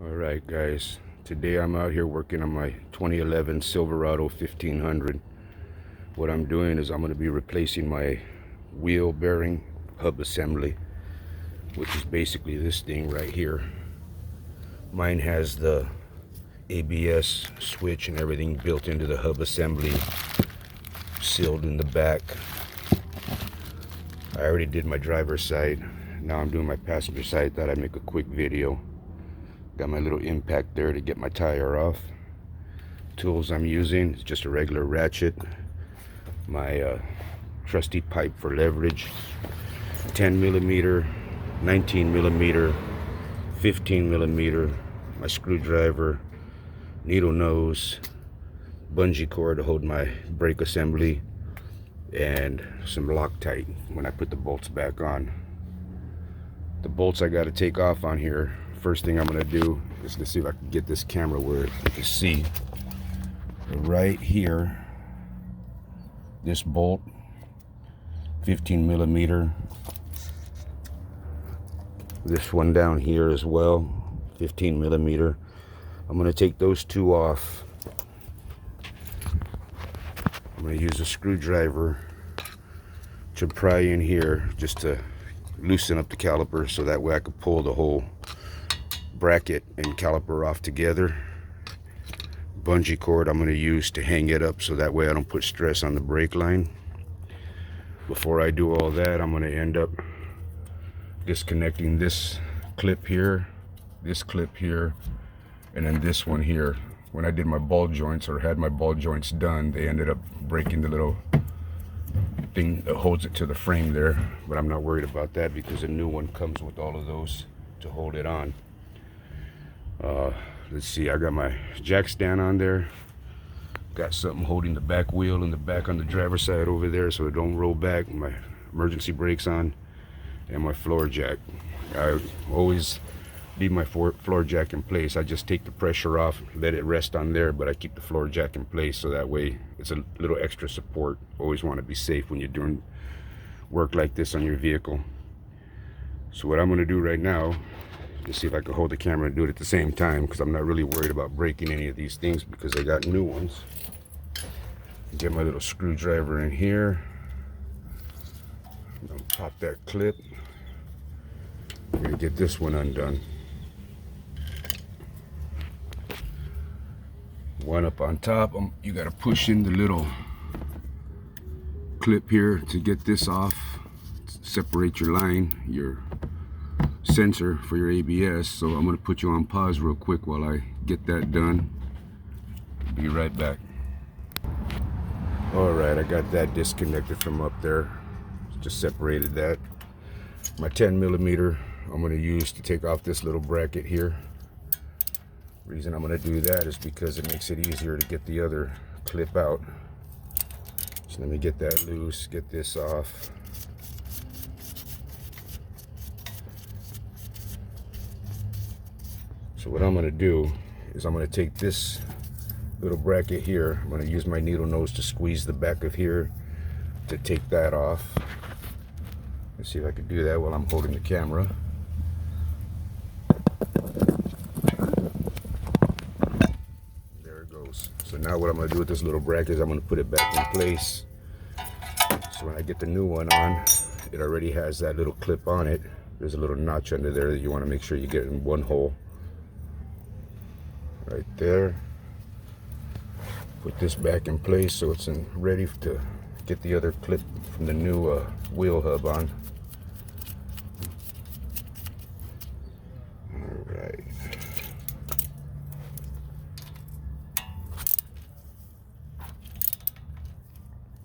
Alright guys, today I'm out here working on my 2011 Silverado 1500. What I'm doing is I'm going to be replacing my wheel bearing hub assembly, which is basically this thing right here. Mine has the ABS switch and everything built into the hub assembly, sealed in the back. I already did my driver's side, now I'm doing my passenger side. Thought I'd make a quick video. Got my little impact there to get my tire off. Tools I'm using is just a regular ratchet, my trusty pipe for leverage, 10 millimeter, 19 millimeter, 15 millimeter, my screwdriver, needle nose, bungee cord to hold my brake assembly, and some Loctite when I put the bolts back on. The bolts I got to take off on here. First thing I'm going to do is to see if I can get this camera where you can see right here, this bolt, 15 millimeter, this one down here as well, 15 millimeter. I'm going to take those two off. I'm going to use a screwdriver to pry in here just to loosen up the caliper, so that way I could pull the whole bracket and caliper off together. Bungee cord I'm going to use to hang it up, so that way I don't put stress on the brake line. Before I do all that, I'm going to end up disconnecting this clip here, and then this one here. When I did my ball joints, or had my ball joints done, they ended up breaking the little thing that holds it to the frame there, but I'm not worried about that because a new one comes with all of those to hold it on. Let's see, I got my jack stand on there, got something holding the back wheel in the back on the driver's side over there so it don't roll back, my emergency brakes on, and my floor jack. I always leave my floor jack in place. I just take the pressure off, let it rest on there, but I keep the floor jack in place so that way it's a little extra support. Always want to be safe when you're doing work like this on your vehicle. So what I'm going to do right now, let's see if I can hold the camera and do it at the same time, because I'm not really worried about breaking any of these things because I got new ones. Get my little screwdriver in here. I'm gonna pop that clip. I'm gonna get this one undone. One up on top. You gotta push in the little clip here to get this off. Separate your line, your sensor for your ABS. So I'm going to put you on pause real quick while I get that done. Be right back. Alright, I got that disconnected from up there. Just separated that. My 10 millimeter I'm going to use to take off this little bracket here. Reason I'm going to do that is because it makes it easier to get the other clip out. So let me get that loose, get this off. So what I'm going to do is I'm going to take this little bracket here. I'm going to use my needle nose to squeeze the back of here to take that off. Let's see if I can do that while I'm holding the camera. There it goes. So now what I'm going to do with this little bracket is I'm going to put it back in place. So when I get the new one on, it already has that little clip on it. There's a little notch under there that you want to make sure you get in one hole. Right there. Put this back in place so it's ready to get the other clip from the new wheel hub on. Alright.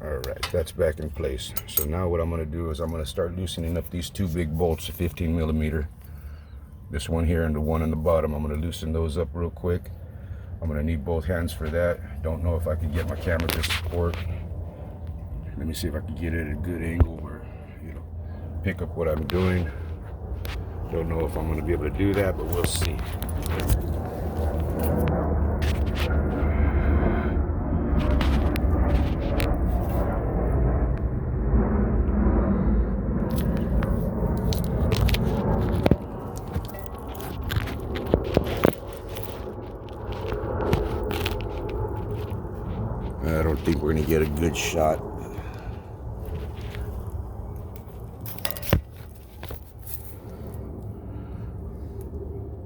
Alright, that's back in place. So now what I'm going to do is I'm going to start loosening up these two big bolts, 15 millimeter. This one here and the one on the bottom. I'm going to loosen those up real quick. I'm going to need both hands for that. Don't know if I can get my camera to support. Let me see if I can get it at a good angle where it'll pick up what I'm doing. Don't know if I'm going to be able to do that, but we'll see. I don't think we're gonna get a good shot.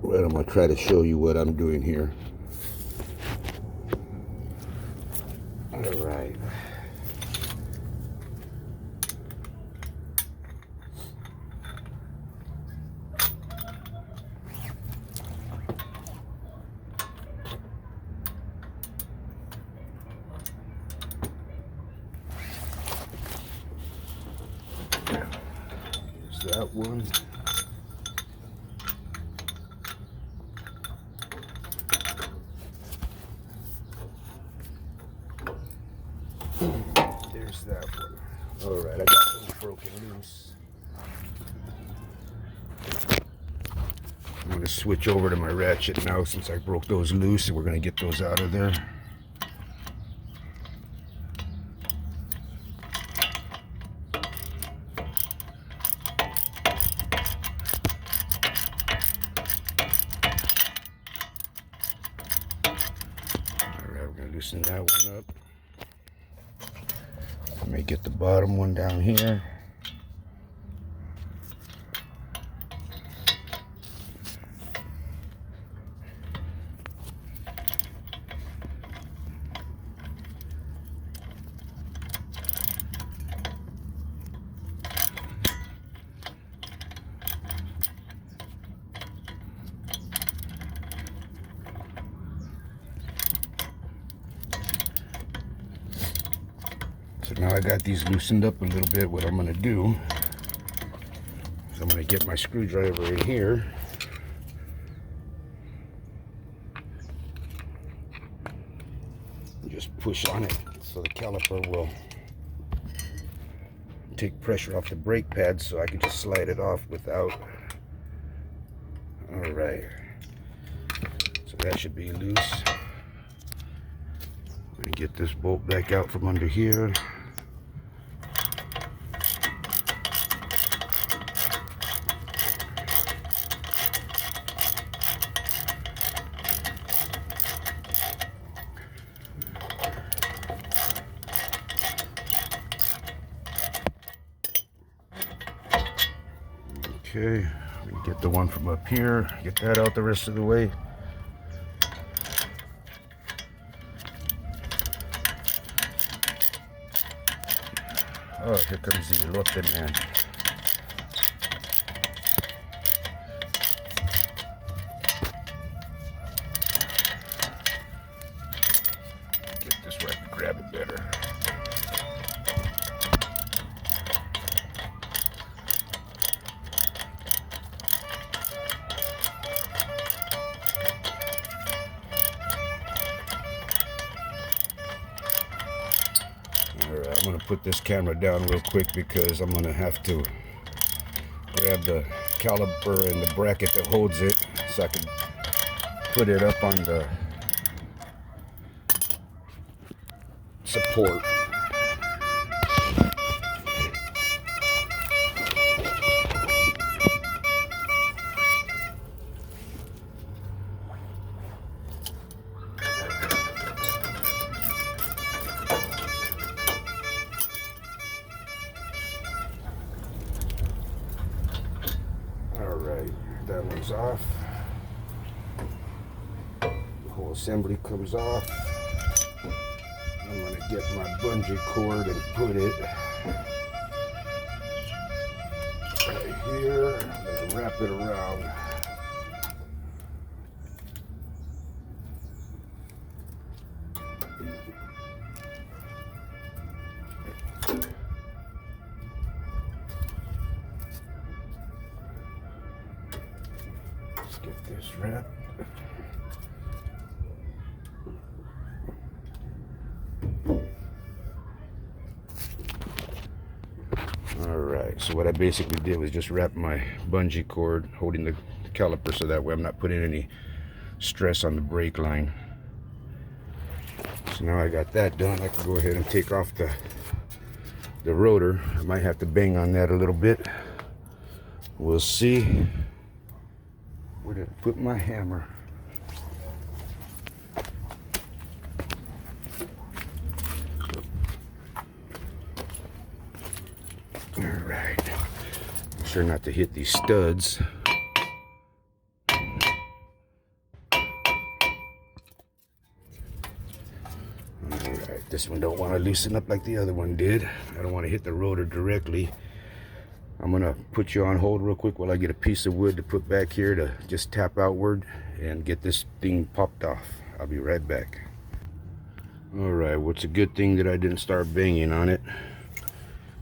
But I'm gonna try to show you what I'm doing here. All right. Here's that one. There's that one. All right, I got those broken loose. I'm going to switch over to my ratchet now since I broke those loose, and we're going to get those out of there. All right, we're going to loosen that one up. Let me get the bottom one down here. So now I got these loosened up a little bit. What I'm going to do is I'm going to get my screwdriver in here. And just push on it so the caliper will take pressure off the brake pad so I can just slide it off without. All right. So that should be loose. I'm going to get this bolt back out from under here. Okay, we can get the one from up here, get that out the rest of the way. Oh, here comes the elote man. Get this where I can grab it better. Alright, I'm going to put this camera down real quick because I'm going to have to grab the caliper and the bracket that holds it so I can put it up on the support. Alright, that one's off. The whole assembly comes off. I'm going to get my bungee cord and put it right here. I'm going to wrap it around. Let's get this wrapped. Alright, so what I basically did was just wrap my bungee cord holding the caliper so that way I'm not putting any stress on the brake line. So now I got that done, I can go ahead and take off the rotor. I might have to bang on that a little bit. We'll see. Where did I put my hammer? sure not to hit these studs. Alright, this one don't want to loosen up like the other one did. I don't want to hit the rotor directly. I'm going to put you on hold real quick while I get a piece of wood to put back here to just tap outward and get this thing popped off. I'll be right back. Alright, well, it's a good thing that I didn't start banging on it.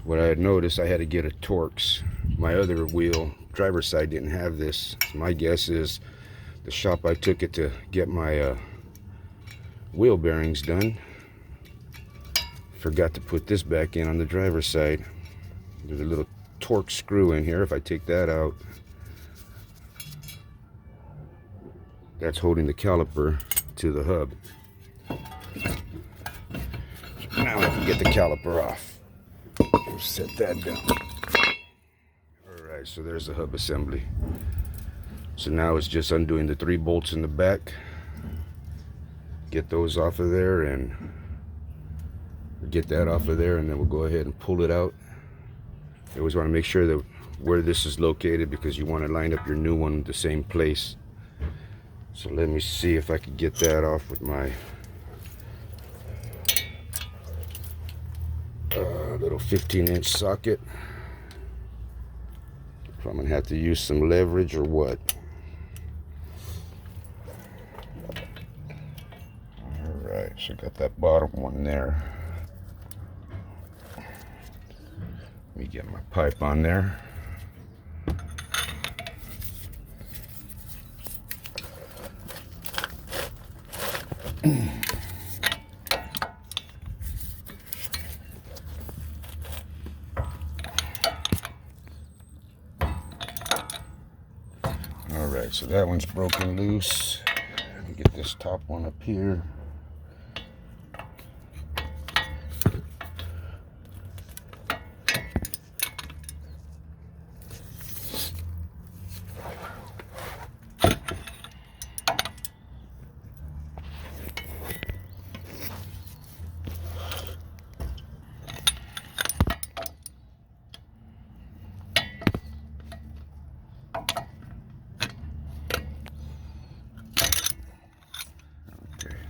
What I had noticed, I had to get a Torx. My other wheel, driver's side, didn't have this. So my guess is the shop I took it to get my wheel bearings done forgot to put this back in on the driver's side. There's a little Torx screw in here. If I take that out, that's holding the caliper to the hub. Now I can get the caliper off. Set that down. Alright, so there's the hub assembly. So now it's just undoing the 3 bolts in the back. Get those off of there and get that off of there, and then we'll go ahead and pull it out. You always want to make sure that where this is located, because you want to line up your new one in the same place. So let me see if I can get that off with my little 15-inch socket. If I'm gonna have to use some leverage or what. Alright, so got that bottom one there. Let me get my pipe on there. Alright, so that one's broken loose. Let me get this top one up here.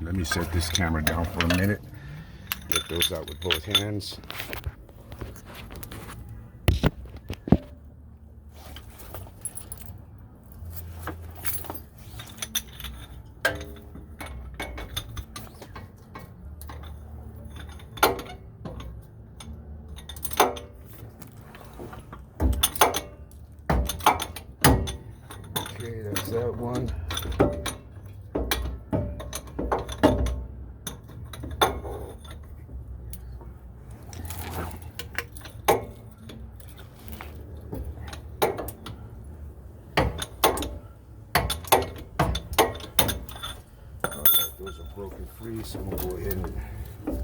Let me set this camera down for a minute. Get those out with both hands. Okay, that's that one. Those are broken free, so I'm going to go ahead and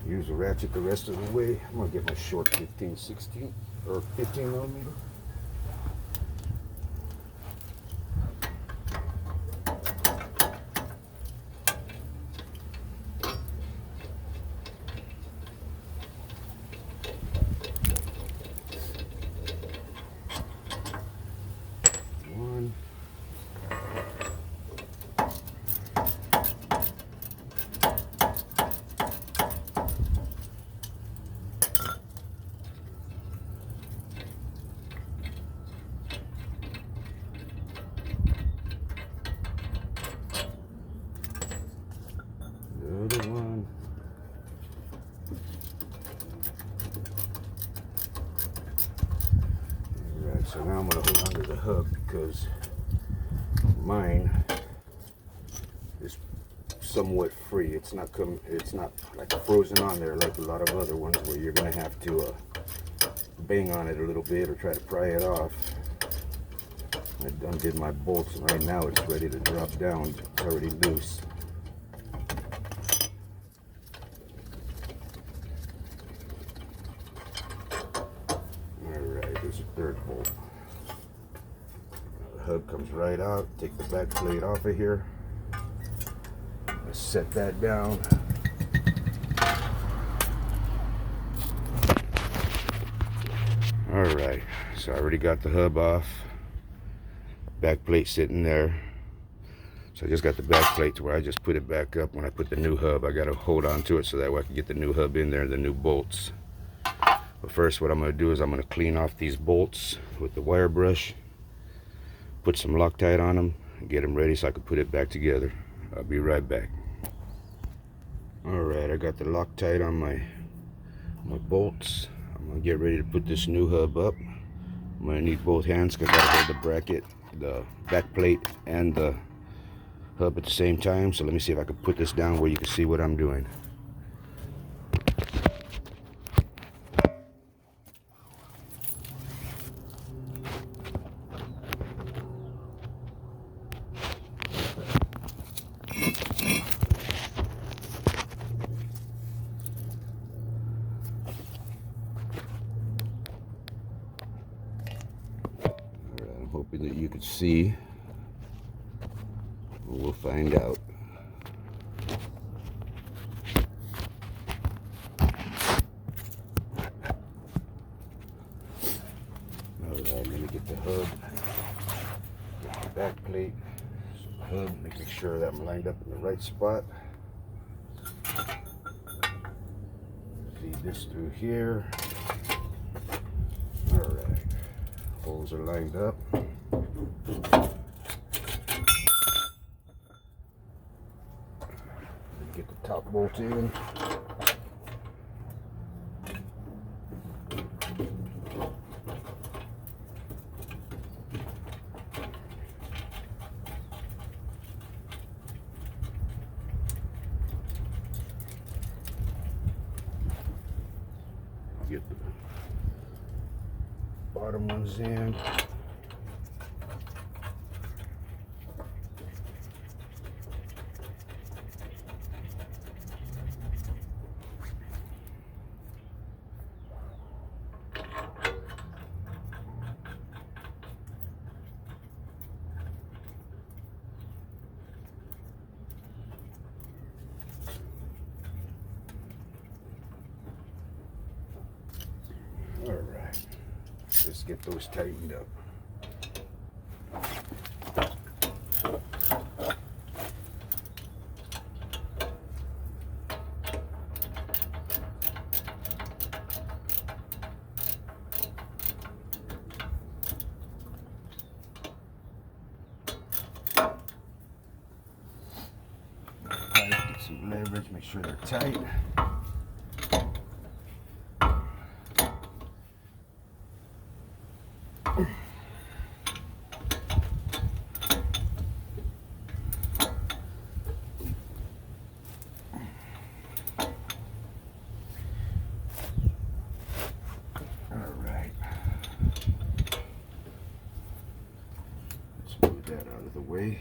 use a ratchet the rest of the way. I'm going to get my short 15/16 or 15 millimeter. Other one. Alright, so now I'm going to hold on to the hub because mine is somewhat free. It's not like frozen on there like a lot of other ones where you're going to have to bang on it a little bit or try to pry it off. I undid my bolts and right now it's ready to drop down. It's already loose. There's a third bolt. The hub comes right out. Take the back plate off of here. Let's set that down. Alright, so So I already got the hub off. Back plate sitting there. So I just got the back plate to where I just put it back up. When I put the new hub, I got to hold on to it so that way I can get the new hub in there, the new bolts. But first what I'm going to do is I'm going to clean off these bolts with the wire brush, put some Loctite on them, and get them ready so I can put it back together. I'll be right back. Alright, I got the Loctite on my bolts. I'm going to get ready to put this new hub up. I'm going to need both hands because I got to hold the bracket, the back plate, and the hub at the same time. So let me see if I can put this down where you can see what I'm doing. Alright, I'm hoping that you can see. We'll find out. Alright, let me get the hub, get the back plate, so the hub, making sure that I'm lined up in the right spot. Feed this through here. Alright, holes are lined up. Get the top bolt in. Get the bottom ones in. Alright, let's get those tightened up. Get some leverage, make sure they're tight. That out of the way.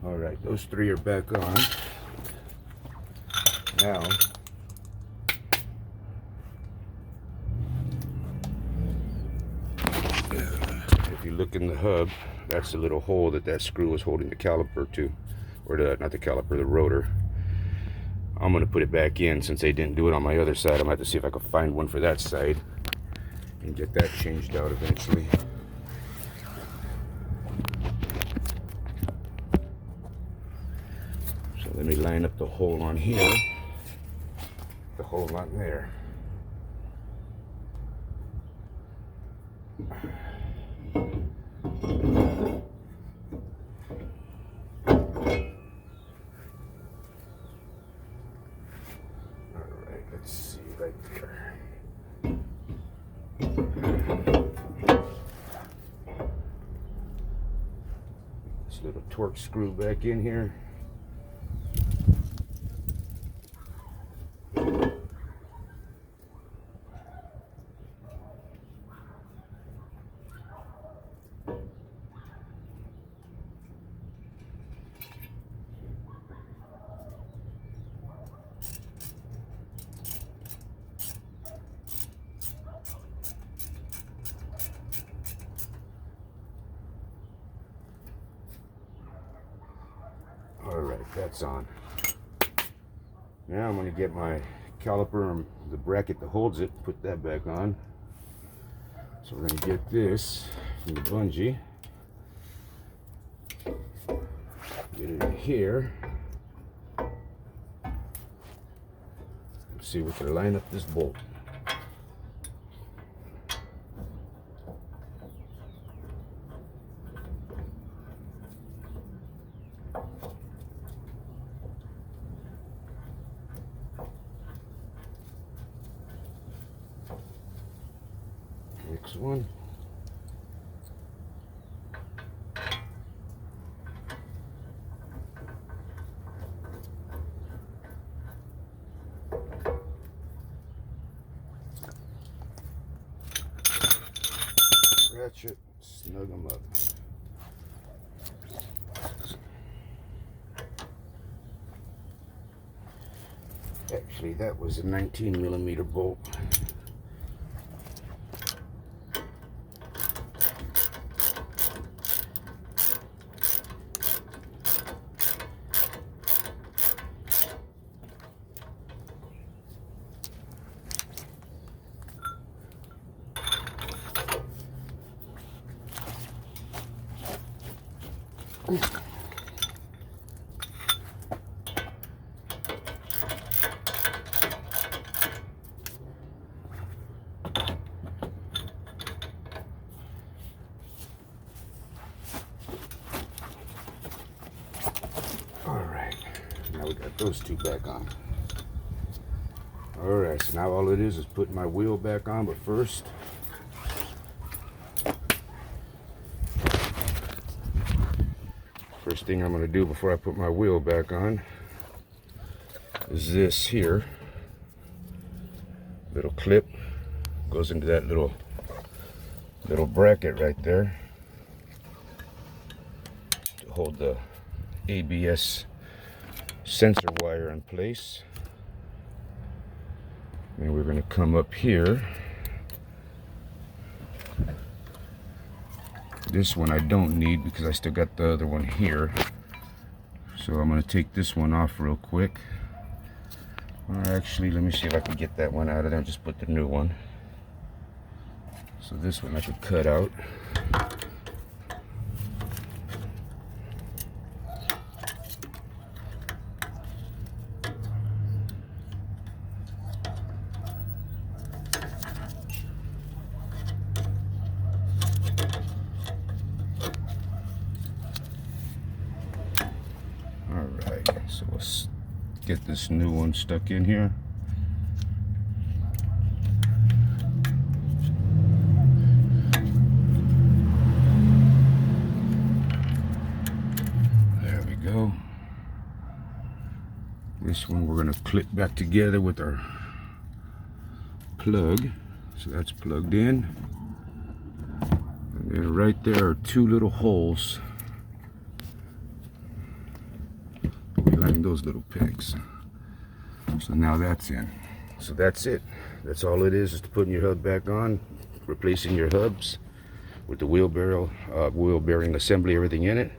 All right, those three are back on. Now if you look in the hub, that's the little hole that screw was holding the caliper to, or not the caliper, the rotor. I'm gonna put it back in since they didn't do it on my other side. I'm gonna have to see if I can find one for that side and get that changed out eventually. So let me line up the hole on here, the hole on there. Alright, let's see right there. This little torque screw back in here. Alright, that's on. Now I'm going to get my caliper and the bracket that holds it, put that back on. So we're going to get this from the bungee. Get it in here. Let's see if we can line up this bolt. Next one. Ratchet, snug them up. Actually, that was a 19mm bolt. Alright, now we got those two back on. Alright, so now all it is putting my wheel back on, but first, first thing I'm going to do before I put my wheel back on is this here. Little clip goes into that little bracket right there to hold the ABS sensor wire in place. And we're going to come up here. This one I don't need because I still got the other one here. So I'm going to take this one off real quick. Or actually, let me see if I can get that one out of there and just put the new one. So this one I could cut out. Alright, so let's get this new one stuck in here. There we go. This one we're going to clip back together with our plug. So that's plugged in. And then right there are two little holes. We line those little pegs. So now that's in. So that's it. That's all it is to putting your hub back on, replacing your hubs with the wheel bearing assembly, everything in it.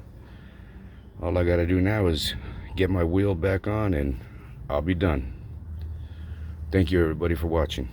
All I got to do now is get my wheel back on and I'll be done. Thank you everybody for watching.